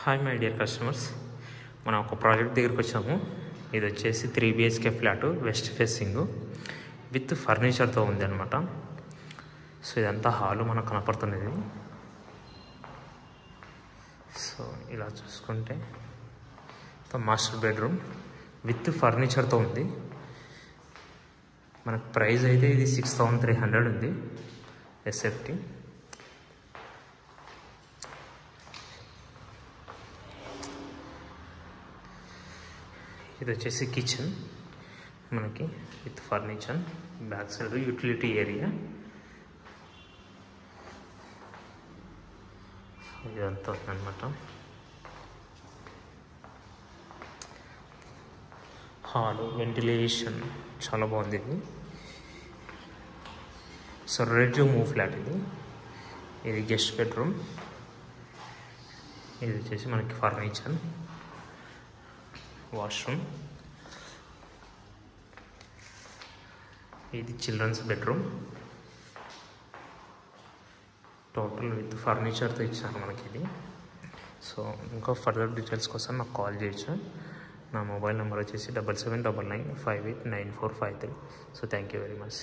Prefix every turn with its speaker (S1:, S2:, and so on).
S1: Hi my dear customers, మనం ఒక project దగ్గరికి వచ్చాము. ఇది వచ్చేసి 3 BHK flat, west facing with ఫర్నిచర్తో ఉంది అనమాట. సో ఇదంతా హాలు మనకు కనపడుతున్నది. సో ఇలా చూసుకుంటే మాస్టర్ బెడ్రూమ్ విత్ ఫర్నిచర్తో ఉంది. మనకు ప్రైస్ అయితే ఇది 6300 ఉంది ఎస్ఎఫ్టీ. ఇది వచ్చేసి కిచెన్ మనకి with furniture, back side utility area. ఇదంతా ఉందన్నమాట. హాల్ వెంటిలేషన్ చాలా బాగుంది ఇది. So ready to move flat ఇది. ఇది గెస్ట్ బెడ్రూమ్. ఇది వచ్చేసి మనకి ఫర్నిచర్, వాష్రూమ్. ఇది చిల్డ్రన్స్ బెడ్రూమ్. టోటల్ విత్ ఫర్నిచర్తో ఇచ్చారు మనకి ఇది. సో ఇంకా ఫర్దర్ డీటెయిల్స్ కోసం నాకు కాల్ చేయొచ్చు. నా మొబైల్ నెంబర్ వచ్చేసి 7799589453. So thank you very much.